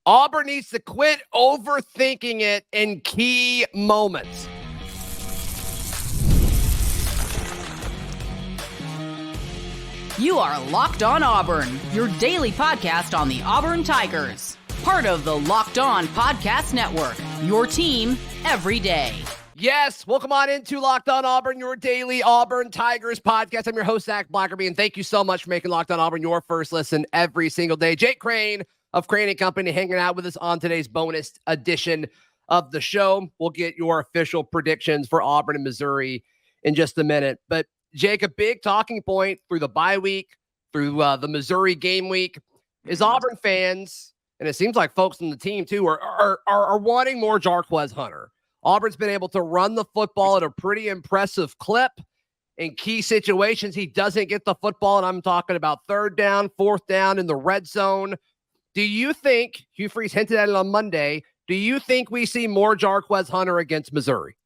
Auburn needs to quit overthinking it in key moments. You are Locked On Auburn, your daily podcast on the Auburn Tigers. Part of the Locked On Podcast Network, your team every day. Yes, welcome on into Locked On Auburn, your daily Auburn Tigers podcast. I'm your host, Zach Blackerby, and thank you so much for making Locked On Auburn your first listen every single day. Jake Crane of Crane & Company hanging out with us on today's bonus edition of the show. We'll get your official predictions for Auburn and Missouri in just a minute. But Jake, a big talking point through the bye week, through the Missouri game week, is Auburn fans, and it seems like folks on the team too, are wanting more Jarquez Hunter. Auburn's been able to run the football at a pretty impressive clip. In key situations, he doesn't get the football, and I'm talking about third down, fourth down, in the red zone. Do you think, Hugh Freeze hinted at it on Monday, do you think we see more Jarquez Hunter against Missouri?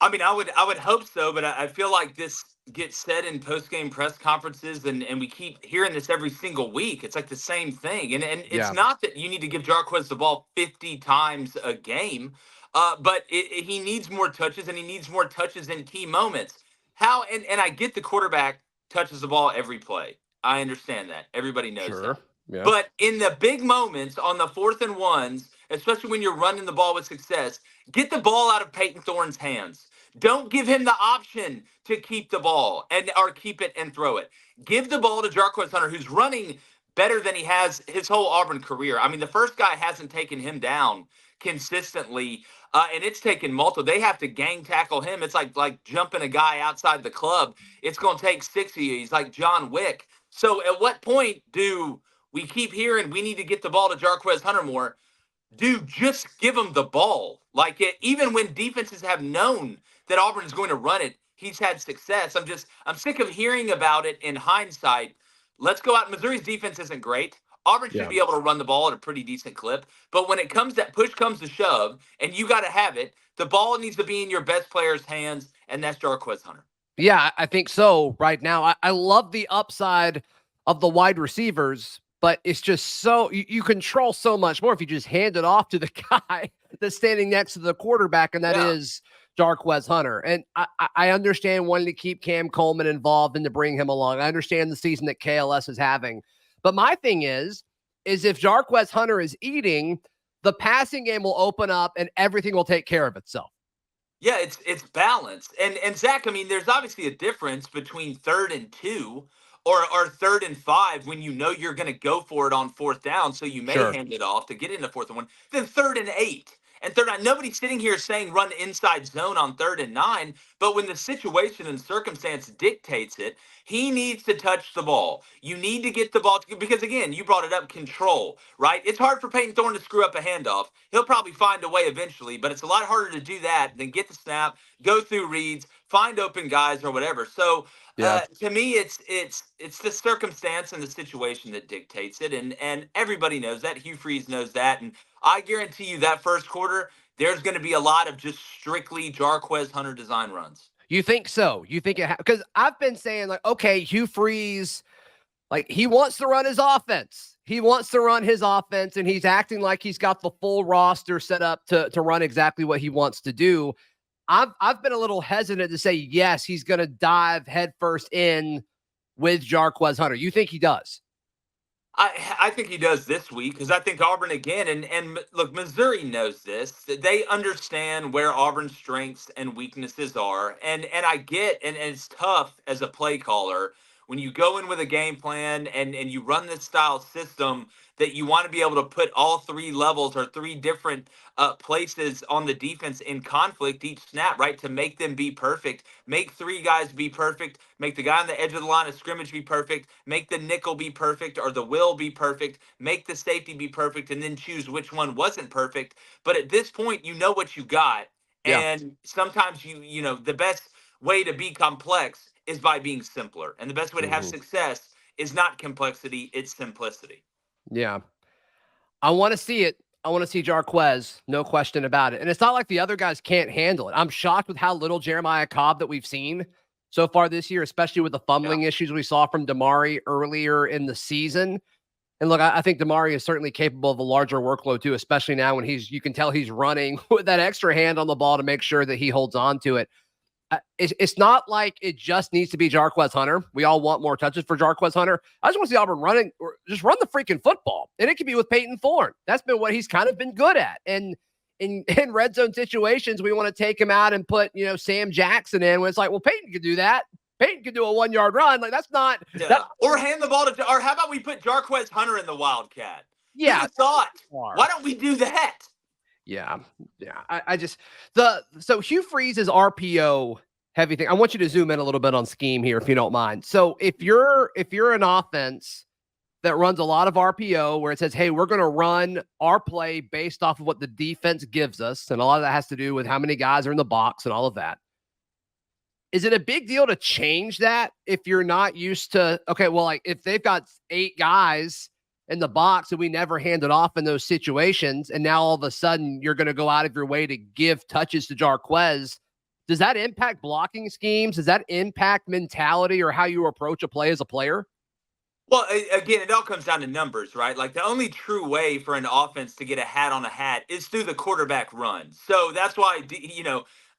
I mean, I would hope so, but I feel like this gets said in post-game press conferences, and we keep hearing this every single week. It's like the same thing. And it's not that you need to give Jarquez the ball 50 times a game, but he needs more touches, and he needs more touches in key moments. How and I get the quarterback touches the ball every play. I understand that. Everybody knows that. Yeah. But in the big moments on the 4th and 1s, especially when you're running the ball with success, get the ball out of Peyton Thorne's hands. Don't give him the option to keep the ball or keep it and throw it. Give the ball to Jarquez Hunter, who's running better than he has his whole Auburn career. I mean, the first guy hasn't taken him down consistently, and it's taken multiple. They have to gang tackle him. It's like jumping a guy outside the club. It's going to take 6 of you. He's like John Wick. So at what point do we keep hearing we need to get the ball to Jarquez Hunter more? Dude, just give him the ball. Even when defenses have known that Auburn is going to run it, he's had success. I'm sick of hearing about it in hindsight. Let's go out. Missouri's defense isn't great. Auburn should be able to run the ball at a pretty decent clip. But when it comes that push comes to shove, and you got to have it, the ball needs to be in your best player's hands, and that's Jarquez Hunter. Yeah, I think so right now. I love the upside of the wide receivers, but it's just so you control so much more if you just hand it off to the guy that's standing next to the quarterback, and that is Jarquez Hunter. And I understand wanting to keep Cam Coleman involved and to bring him along. I understand the season that KLS is having. But my thing is if Jarquez Hunter is eating, the passing game will open up and everything will take care of itself. Yeah, it's balanced. And Zach, I mean, there's obviously a difference between 3rd and 2 or 3rd and 5 when you know you're going to go for it on 4th down, so you may hand it off to get into 4th and 1. Then 3rd and 8. And 3rd and 9. Nobody's sitting here saying run inside zone on 3rd and 9, but when the situation and circumstance dictates it, he needs to touch the ball. You need to get the ball because, again, you brought it up, control, right? It's hard for Peyton Thorne to screw up a handoff. He'll probably find a way eventually, but it's a lot harder to do that than get the snap, go through reads, find open guys or whatever. So to me, it's the circumstance and the situation that dictates it, and everybody knows that. Hugh Freeze knows that, and I guarantee you that first quarter, there's going to be a lot of just strictly Jarquez Hunter design runs. You think so? You think it? Because I've been saying, okay, Hugh Freeze, he wants to run his offense. He wants to run his offense, and he's acting like he's got the full roster set up to run exactly what he wants to do. I've been a little hesitant to say, yes, he's going to dive headfirst in with Jarquez Hunter. You think he does? I think he does this week because I think Auburn again, and look, Missouri knows this. They understand where Auburn's strengths and weaknesses are. And I get, and it's tough as a play caller when you go in with a game plan and you run this style system that you want to be able to put all 3 levels or 3 different places on the defense in conflict each snap, right? To make them be perfect, make 3 guys be perfect, make the guy on the edge of the line of scrimmage be perfect, make the nickel be perfect or the will be perfect, make the safety be perfect, and then choose which one wasn't perfect. But at this point, you know what you got. And sometimes you know, the best way to be complex is by being simpler. And the best way to have success is not complexity, it's simplicity. Yeah. I want to see it. I want to see Jarquez, no question about it. And it's not like the other guys can't handle it. I'm shocked with how little Jeremiah Cobb that we've seen so far this year, especially with the fumbling issues we saw from Damari earlier in the season. And look, I think Damari is certainly capable of a larger workload too, especially now when you can tell he's running with that extra hand on the ball to make sure that he holds on to it. It's not like it just needs to be Jarquez Hunter. We all want more touches for Jarquez Hunter. I just want to see Auburn running, or just run the freaking football. And it could be with Peyton Thorne. That's been what he's kind of been good at. And in red zone situations, we want to take him out and put, Sam Jackson in when it's like, well, Peyton could do that. Peyton could do a 1 yard run. Like, that's not. Yeah. Or hand the ball to, or how about we put Jarquez Hunter in the Wildcat? Yeah. Who'd have thought? Why don't we do that? Yeah. So Hugh Freeze's RPO heavy thing. I want you to zoom in a little bit on scheme here, if you don't mind. So if you're an offense that runs a lot of RPO where it says, hey, we're going to run our play based off of what the defense gives us, and a lot of that has to do with how many guys are in the box and all of that. Is it a big deal to change that if you're not used to, okay, well, like if they've got 8 guys in the box and we never hand it off in those situations, and now all of a sudden you're going to go out of your way to give touches to Jarquez, does that impact blocking schemes? Does that impact mentality or how you approach a play as a player? Well, again, it all comes down to numbers, right? Like the only true way for an offense to get a hat on a hat is through the quarterback run. So that's why,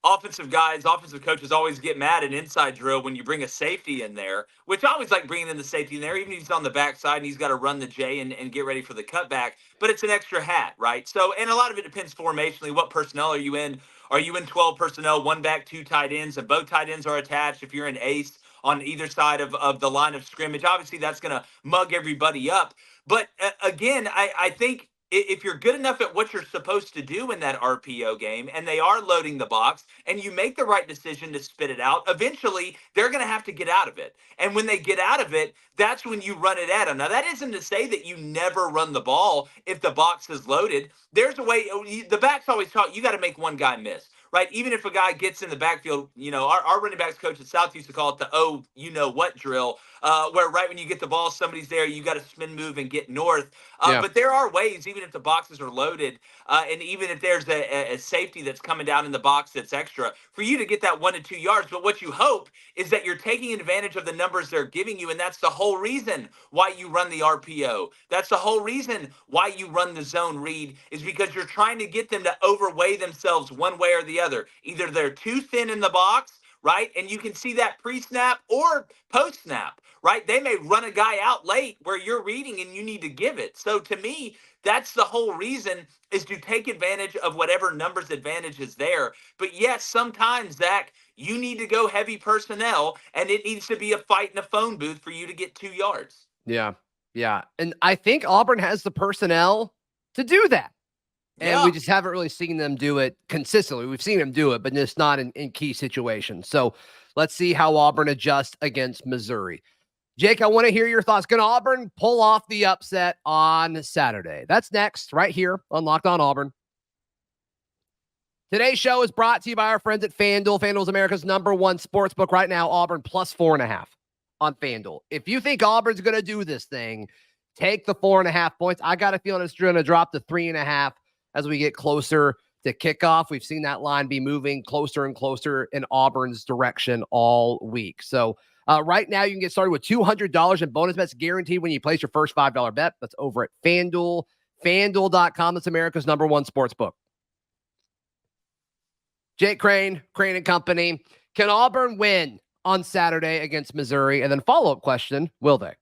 offensive coaches always get mad at inside drill when you bring a safety in there, which I always like bringing in the safety in there, even if he's on the backside and he's got to run the J and get ready for the cutback. But it's an extra hat, right? So, and a lot of it depends formationally. What personnel are you in? Are you in 12 personnel, 1 back, 2 tight ends, and both tight ends are attached? If you're an ace on either side of the line of scrimmage, obviously that's going to mug everybody up. But again, I think if you're good enough at what you're supposed to do in that RPO game and they are loading the box and you make the right decision to spit it out, eventually they're going to have to get out of it. And when they get out of it, that's when you run it at them. Now, that isn't to say that you never run the ball if the box is loaded. There's a way. The backs always talk, you got to make one guy miss, right? Even if a guy gets in the backfield, our running backs coach at South used to call it the you-know-what drill, where right when you get the ball, somebody's there, you got to spin move and get north. But there are ways, even if the boxes are loaded, and even if there's a safety that's coming down in the box that's extra, for you to get that 1 to 2 yards. But what you hope is that you're taking advantage of the numbers they're giving you, and that's the whole reason why you run the RPO. That's the whole reason why you run the zone read, is because you're trying to get them to overweigh themselves one way or the other. Either they're too thin in the box, right? And you can see that pre-snap or post-snap, right? They may run a guy out late where you're reading and you need to give it. So to me, that's the whole reason, is to take advantage of whatever numbers advantage is there. But yes, sometimes, Zach, you need to go heavy personnel, and it needs to be a fight in a phone booth for you to get 2 yards. Yeah. And I think Auburn has the personnel to do that. And we just haven't really seen them do it consistently. We've seen them do it, but just not in key situations. So let's see how Auburn adjusts against Missouri. Jake, I want to hear your thoughts. Can Auburn pull off the upset on Saturday? That's next, right here on Locked On Auburn. Today's show is brought to you by our friends at FanDuel. FanDuel is America's #1 sportsbook right now. Auburn plus 4.5 on FanDuel. If you think Auburn's going to do this thing, take the 4.5 points. I got a feeling it's going to drop to 3.5 as we get closer to kickoff. We've seen that line be moving closer and closer in Auburn's direction all week. So right now, you can get started with $200 in bonus bets guaranteed when you place your first $5 bet. That's over at FanDuel, FanDuel.com. That's America's #1 sportsbook. Jake Crane and Company. Can Auburn win on Saturday against Missouri? And then follow-up question, will they?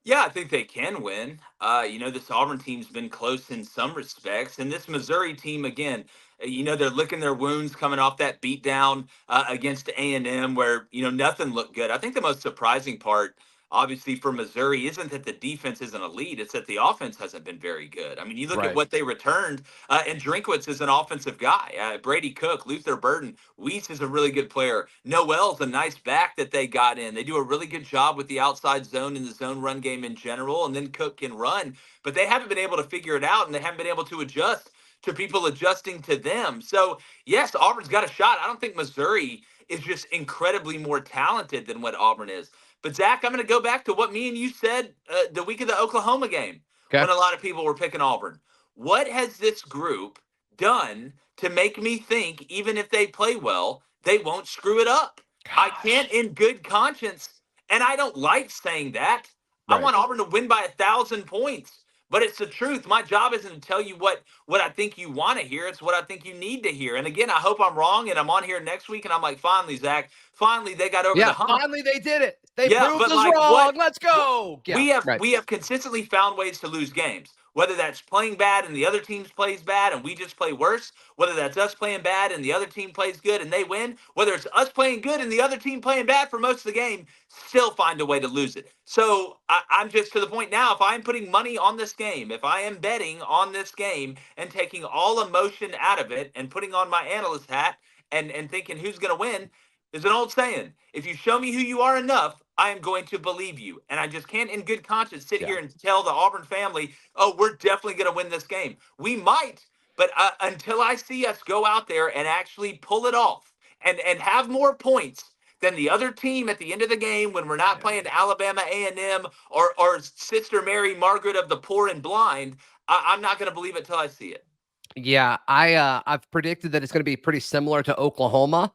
Yeah, I think they can win. This Auburn team's been close in some respects. And this Missouri team, again, they're licking their wounds coming off that beatdown against A&M where, nothing looked good. I think the most surprising part, obviously, for Missouri isn't that the defense isn't elite. It's that the offense hasn't been very good. I mean, you look at what they returned, and Drinkwitz is an offensive guy. Brady Cook, Luther Burden, Weiss is a really good player. Noel's a nice back that they got in. They do a really good job with the outside zone and the zone run game in general, and then Cook can run. But they haven't been able to figure it out, and they haven't been able to adjust to people adjusting to them. So, yes, Auburn's got a shot. I don't think Missouri is just incredibly more talented than what Auburn is. But, Zach, I'm going to go back to what me and you said the week of the Oklahoma game when a lot of people were picking Auburn. What has this group done to make me think, even if they play well, they won't screw it up? I can't in good conscience, and I don't like saying that, I want Auburn to win by 1,000 points. But it's the truth. My job isn't to tell you what I think you want to hear. It's what I think you need to hear. And again, I hope I'm wrong. And I'm on here next week, and I'm like, finally, Zach, finally they got over the hump. Finally they did it. They proved us wrong. Let's go. We have consistently found ways to lose games. Whether that's playing bad and the other team plays bad and we just play worse, whether that's us playing bad and the other team plays good and they win, whether it's us playing good and the other team playing bad for most of the game, still find a way to lose it. So I'm just to the point now, if I'm putting money on this game, if I am betting on this game and taking all emotion out of it and putting on my analyst hat and thinking who's going to win, there's an old saying, if you show me who you are enough, I am going to believe you. And I just can't in good conscience sit here and tell the Auburn family, oh, we're definitely going to win this game. We might, but until I see us go out there and actually pull it off and have more points than the other team at the end of the game when we're not playing Alabama A&M or Sister Mary Margaret of the poor and blind, I'm not going to believe it till I see it. Yeah, I've predicted that it's going to be pretty similar to Oklahoma.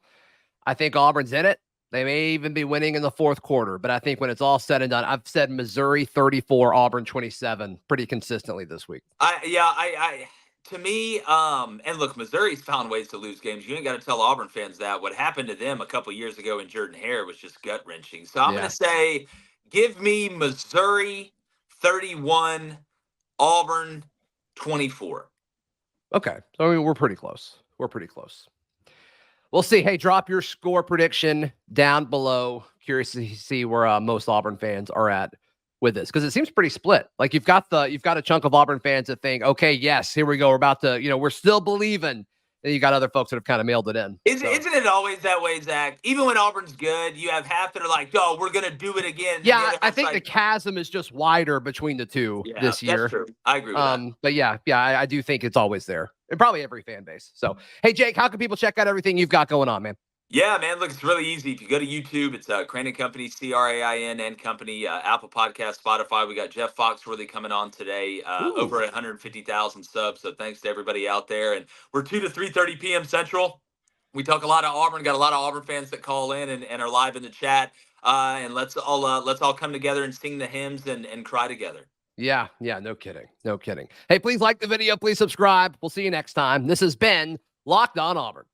I think Auburn's in it. They may even be winning in the fourth quarter, but I think when it's all said and done, I've said Missouri 34, Auburn 27 pretty consistently this week. To me, and look, Missouri's found ways to lose games. You ain't got to tell Auburn fans that. What happened to them a couple years ago in Jordan-Hare was just gut-wrenching. So I'm going to say, give me Missouri 31, Auburn 24. Okay. So, I mean, we're pretty close. We'll see. Hey, drop your score prediction down below. Curious to see where most Auburn fans are at with this, because it seems pretty split. Like you've got a chunk of Auburn fans that think, okay, yes, here we go. We're about to, we're still believing. And you got other folks that have kind of mailed it in. Isn't it always that way, Zach? Even when Auburn's good, you have half that are like, oh, we're going to do it again. Yeah, I think the chasm is just wider between the two this year. That's true. I agree with that. But I do think it's always there. And probably every fan base. So, hey, Jake, how can people check out everything you've got going on, man? Yeah, man, look, it's really easy. If you go to YouTube, it's Crane & Company, Crain and Company, Apple Podcast, Spotify. We got Jeff Foxworthy coming on today, over 150,000 subs. So thanks to everybody out there. And we're 2 to 3:30 p.m. Central. We talk a lot of Auburn. Got a lot of Auburn fans that call in and are live in the chat. And let's all come together and sing the hymns and cry together. Yeah, no kidding. Hey, please like the video. Please subscribe. We'll see you next time. This has been Locked On Auburn.